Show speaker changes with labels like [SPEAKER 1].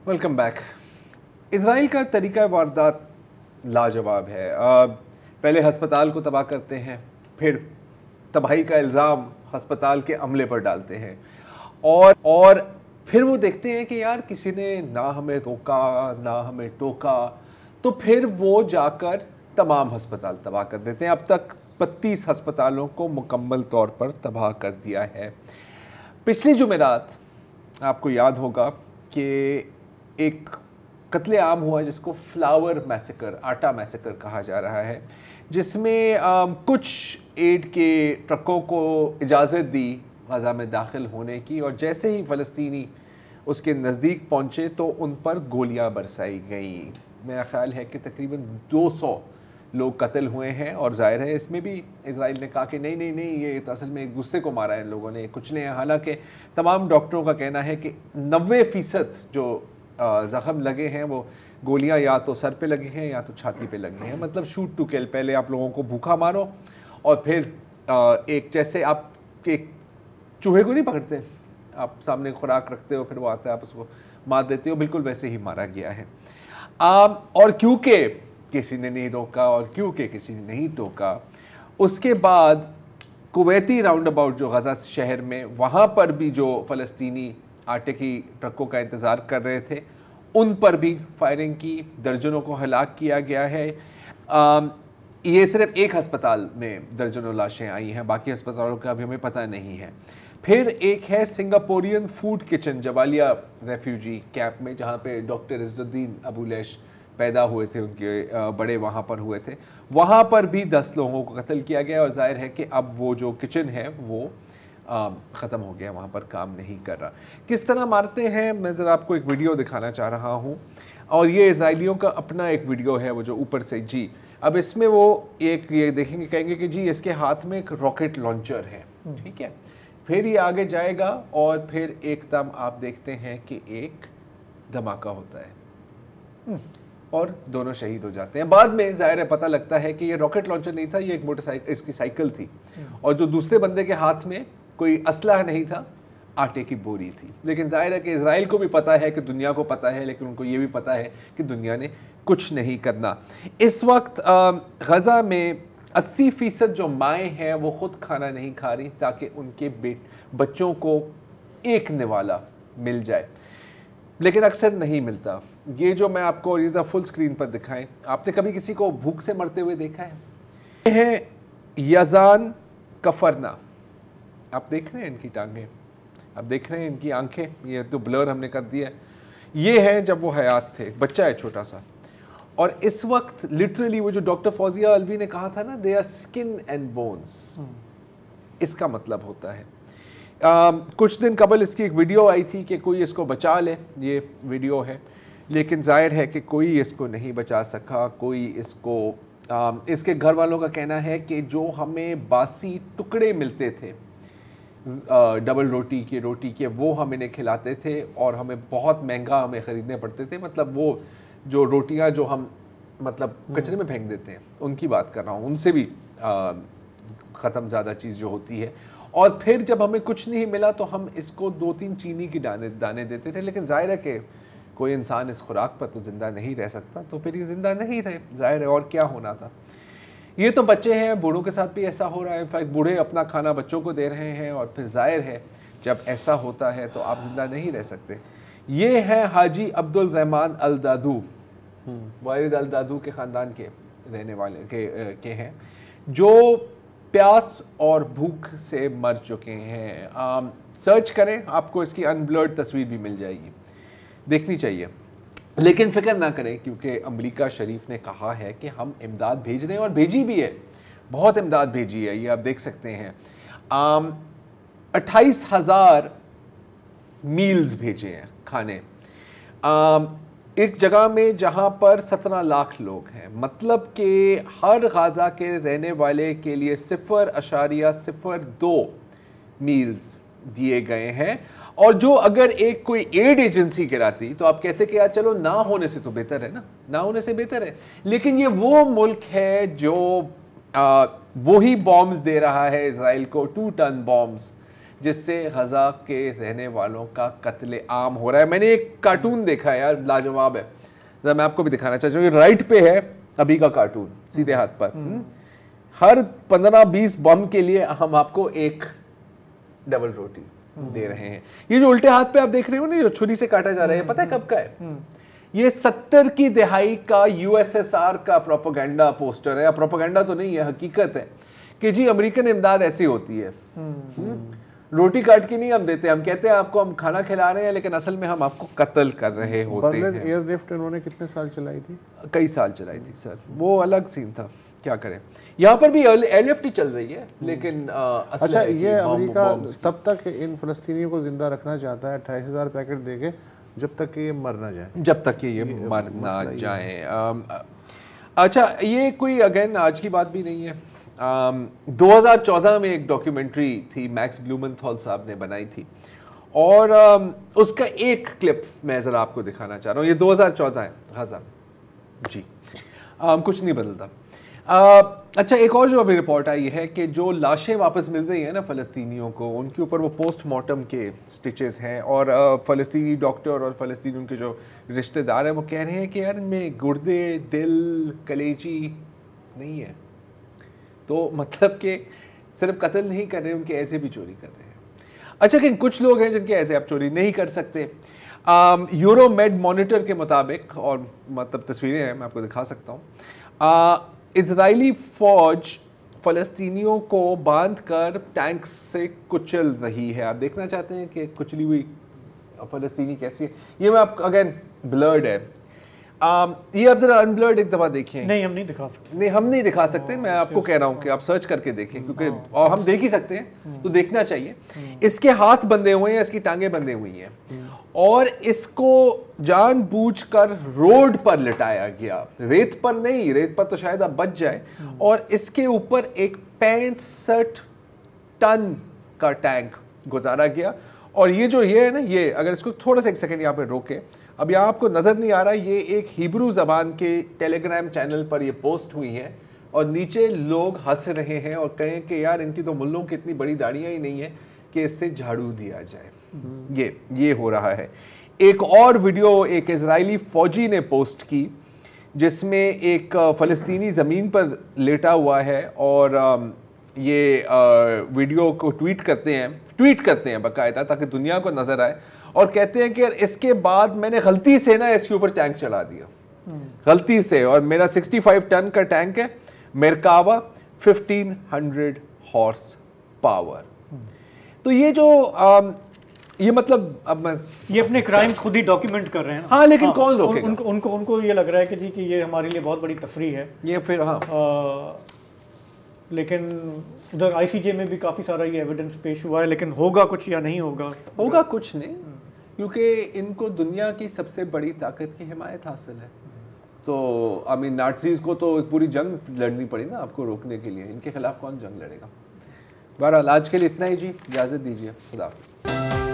[SPEAKER 1] Welcome back. Israel का तरीका वारदात लाजवाब है। पहले अस्पताल को तबाह करते हैं, फिर तबाही का इल्ज़ाम अस्पताल के अमले पर डालते हैं और फिर वो देखते हैं कि यार किसी ने ना हमें रोका ना हमें टोका, तो फिर वो जाकर तमाम अस्पताल तबाह कर देते हैं। अब तक 32 अस्पतालों को मुकम्मल तौर पर तबाह कर दिया है। पिछली जुमेरात आपको याद होगा कि एक कत्ले आम हुआ जिसको फ्लावर मैसेकर, आटा मैसेकर कहा जा रहा है, जिसमें कुछ एड के ट्रकों को इजाज़त दी गज़ा में दाखिल होने की, और जैसे ही फ़लस्तीनी उसके नज़दीक पहुँचे तो उन पर गोलियां बरसाई गई। मेरा ख़्याल है कि तकरीबन 200 लोग कत्ल हुए हैं, और जाहिर है इसमें भी इजराइल ने कहा कि नहीं नहीं नहीं, ये तो असल में एक दूसरे को मारा है इन लोगों ने, कुछ नहीं है। हालांकि तमाम डॉक्टरों का कहना है कि 90% जो ज़ख़म लगे हैं वो गोलियां या तो सर पे लगी हैं या तो छाती पे लगी हैं। मतलब शूट टू किल, पहले आप लोगों को भूखा मारो और फिर एक जैसे आप एक चूहे को नहीं पकड़ते, आप सामने खुराक रखते हो, फिर वो आता है आप उसको मार देते हो, बिल्कुल वैसे ही मारा गया है। और क्योंकि किसी ने नहीं रोका और क्योंकि किसी ने नहीं टोका, उसके बाद कुवैती राउंड अबाउट जो गज़ा शहर में, वहाँ पर भी जो फ़लस्तीनी आटे की ट्रकों का इंतज़ार कर रहे थे उन पर भी फायरिंग की, दर्जनों को हलाक किया गया है। ये सिर्फ एक अस्पताल में दर्जनों लाशें आई हैं, बाकी अस्पतालों का अभी हमें पता नहीं है। फिर एक है Singaporean food kitchen Jabalia refugee camp में, जहाँ पे डॉक्टर इज़्ज़ुद्दीन अबू लैश पैदा हुए थे, उनके बड़े वहाँ पर हुए थे। वहाँ पर भी 10 लोगों को कत्ल किया गया, और जाहिर है कि अब वो जो किचन है वो ख़त्म हो गया, वहाँ पर काम नहीं कर रहा। किस तरह मारते हैं, मैं ज़रा आपको एक वीडियो दिखाना चाह रहा हूँ, और ये इजराइलियों का अपना एक वीडियो है, वो जो ऊपर से जी, अब इसमें वो एक ये देखेंगे, कहेंगे कि जी इसके हाथ में एक रॉकेट लॉन्चर है, ठीक है। फिर ये आगे जाएगा और फिर एकदम आप देखते हैं कि एक धमाका होता है और दोनों शहीद हो जाते हैं। बाद में ज़ाहिर है पता लगता है कि ये रॉकेट लॉन्चर नहीं था, ये एक मोटरसाइकिल, इसकी साइकिल थी, और जो दूसरे बंदे के हाथ में कोई असलहा नहीं था, आटे की बोरी थी। लेकिन जाहिर है कि इजराइल को भी पता है कि दुनिया को पता है, लेकिन उनको ये भी पता है कि दुनिया ने कुछ नहीं करना। इस वक्त गज़ा में 80% जो माएँ हैं वो ख़ुद खाना नहीं खा रही ताकि उनके बच्चों को एक निवाला मिल जाए, लेकिन अक्सर नहीं मिलता। ये जो मैं आपको इस फुल स्क्रीन पर दिखाएं, आपने कभी किसी को भूख से मरते हुए देखा है? ये है यजान कफरना, आप देख रहे हैं इनकी टांगें, आप देख रहे हैं इनकी आंखें, ये तो ब्लर हमने कर दिया है। ये है जब वो हयात थे, बच्चा है छोटा सा, और इस वक्त लिटरली वो जो डॉक्टर फौजिया अलवी ने कहा था ना, they are skin and bones, इसका मतलब होता है। कुछ दिन कबल इसकी एक वीडियो आई थी कि कोई इसको बचा ले, ये वीडियो है, लेकिन जाहिर है कि कोई इसको नहीं बचा सका, कोई इसको इसके घर वालों का कहना है कि जो हमें बासी टुकड़े मिलते थे डबल रोटी के वो हम इन्हें खिलाते थे, और हमें बहुत महंगा हमें ख़रीदने पड़ते थे। मतलब वो जो रोटियां जो हम मतलब कचरे में फेंक देते हैं उनकी बात कर रहा हूँ, उनसे भी ख़त्म ज़्यादा चीज़ जो होती है। और फिर जब हमें कुछ नहीं मिला तो हम इसको 2-3 चीनी की दाने देते थे, लेकिन जाहिर है कि कोई इंसान इस खुराक पर तो ज़िंदा नहीं रह सकता, तो फिर ये ज़िंदा नहीं रहे, जाहिर है, और क्या होना था। ये तो बच्चे हैं, बूढ़ों के साथ भी ऐसा हो रहा है। इनफैक्ट बूढ़े अपना खाना बच्चों को दे रहे हैं, और फिर जाहिर है जब ऐसा होता है तो आप ज़िंदा नहीं रह सकते। ये है हाजी अब्दुल रहमान अल दादू, वालिद अल दादू के ख़ानदान के रहने वाले के हैं, जो प्यास और भूख से मर चुके हैं। सर्च करें, आपको इसकी अनब्लर्ड तस्वीर भी मिल जाएगी, देखनी चाहिए। लेकिन फिक्र ना करें, क्योंकि अमेरिका शरीफ ने कहा है कि हम इमदाद भेज रहे हैं, और भेजी भी है, बहुत इमदाद भेजी है। ये आप देख सकते हैं, 28,000 मील्स भेजे हैं, खाने, एक जगह में जहां पर 17 लाख लोग हैं। मतलब कि हर गाज़ा के रहने वाले के लिए 0.02 मील्स दिए गए हैं। और जो अगर एक कोई एड एजेंसी गिराती तो आप कहते कि यार चलो ना होने से तो बेहतर है ना, ना होने से बेहतर है। लेकिन ये वो मुल्क है जो वही बॉम्ब्स दे रहा है इसराइल को, 2 टन बॉम्ब्स, जिससे गजा के रहने वालों का कत्ले आम हो रहा है। मैंने एक कार्टून देखा है यार, लाजवाब है, जरा मैं आपको भी दिखाना चाहता हूँ। राइट पे है अभी का कार्टून सीधे हाथ पर। हर 15-20 बम के लिए हम आपको एक डबल रोटी दे रहे हैं। ये जो उल्टे हाथ पे आप देख रहे हो ना, जो छुरी से काटा जा रहा है, पता है कब का है? ये 70 की दहाई का यूएसएसआर का प्रोपेगेंडा पोस्टर है। या प्रोपेगेंडा तो नहीं है, हकीकत है कि जी अमेरिकन इमदाद ऐसी होती है। रोटी काट के नहीं हम देते, हम कहते हैं आपको हम खाना खिला रहे हैं, लेकिन असल में हम आपको कत्ल कर रहे होते हैं।
[SPEAKER 2] एयरलिफ्ट उन्होंने कितने साल चलाई थी?
[SPEAKER 1] कई साल चलाई थी सर, वो अलग सीन था, क्या करें। यहाँ पर भी एयरलिफ्ट ही चल रही है, लेकिन
[SPEAKER 2] अच्छा, ये अमेरिका तब तक इन फलस्तीनियों को जिंदा रखना चाहता है 28,000 पैकेट देके, जब तक कि ये मर ना जाए।
[SPEAKER 1] जब तक कि ये मर ना जाए। अच्छा, ये कोई अगेन आज की बात भी नहीं है। 2014 में एक डॉक्यूमेंट्री थी, मैक्स ब्लूमेंथॉल साहब ने बनाई थी, और उसका एक क्लिप मैं ज़रा आपको दिखाना चाह रहा हूँ। ये 2014 है, गजा जी, कुछ नहीं बदलता। अच्छा, एक और जो अभी रिपोर्ट आई है कि जो लाशें वापस मिल रही हैं ना फ़लस्तीनियों को, उनके ऊपर वो पोस्टमार्टम के स्टिचेस हैं, और फ़लस्तीनी डॉक्टर और फ़लस्तीनियों के जो रिश्तेदार हैं वो कह रहे हैं कि यार इनमें गुर्दे, दिल, कलेजी नहीं है। तो मतलब कि सिर्फ कत्ल नहीं कर रहे, उनके ऐसे भी चोरी कर रहे हैं। अच्छा, कि कुछ लोग हैं जिनके ऐसे आप चोरी नहीं कर सकते। यूरोमेड मॉनिटर के मुताबिक, और मतलब तस्वीरें हैं, मैं आपको दिखा सकता हूँ, इजरायली फौज फ़लस्तीनियों को बांधकर टैंक्स से कुचल रही है। आप देखना चाहते हैं कि कुचली हुई फ़लस्तीनी कैसी है? ये मैं आपको अगेन ब्लर्ड है, ये आप जरा अनब्लर्ड एक दफा देखिए।
[SPEAKER 3] नहीं, हम नहीं दिखा सकते।
[SPEAKER 1] नहीं, हम नहीं दिखा सकते। मैं आपको कह रहा हूँ कि आप सर्च करके देखें, क्योंकि और हम देख ही सकते हैं तो देखना चाहिए। इसके हाथ बंधे हुए हैं, इसकी टांगें बंधे हुई हैं, और इसको जानबूझकर रोड पर लिटाया गया, रेत पर नहीं, रेत पर तो शायद अब बच जाए। और इसके ऊपर एक 65 टन का टैंक गुजारा गया। और ये जो ये है ना, ये अगर इसको थोड़ा सा एक सेकंड यहाँ पे रोके, अब यहाँ आपको नज़र नहीं आ रहा, ये एक हिब्रू ज़बान के टेलीग्राम चैनल पर ये पोस्ट हुई है, और नीचे लोग हंस रहे हैं और कहें कि यार इनकी तो मुल्लों की इतनी बड़ी दाढ़ियाँ ही नहीं है कि इससे झाड़ू दिया जाए। ये हो रहा है। एक और वीडियो एक इजरायली फौजी ने पोस्ट की, जिसमें एक फ़लस्तीनी ज़मीन पर लेटा हुआ है, और ये वीडियो को ट्वीट करते हैं बाकायदा, ताकि दुनिया को नज़र आए, और कहते हैं कि यार इसके बाद मैंने गलती से ना इसके ऊपर टैंक चला दिया, गलती से, और मेरा 65 टन का टैंक है, मेरकावा 1500 हॉर्स पावर। तो ये जो ये मतलब अब मैं
[SPEAKER 3] ये अपने क्राइम्स खुद ही डॉक्यूमेंट कर रहे हैं।
[SPEAKER 1] हाँ, लेकिन कौन रोकेगा?
[SPEAKER 3] उनको ये लग रहा है कि जी कि ये हमारे लिए बहुत बड़ी तफरीह है
[SPEAKER 1] ये, फिर हाँ,
[SPEAKER 3] लेकिन उधर आईसीजे में भी काफ़ी सारा ये एविडेंस पेश हुआ है, लेकिन होगा कुछ या नहीं होगा?
[SPEAKER 1] होगा कुछ नहीं, क्योंकि इनको दुनिया की सबसे बड़ी ताकत की हिमायत हासिल है। तो आई मीन नाज़ीज़ को तो एक पूरी जंग लड़नी पड़ी ना आपको रोकने के लिए, इनके खिलाफ कौन जंग लड़ेगा? बहरहाल आज के लिए इतना ही जी, इजाज़त दीजिए, खुदा हाफ़िज़।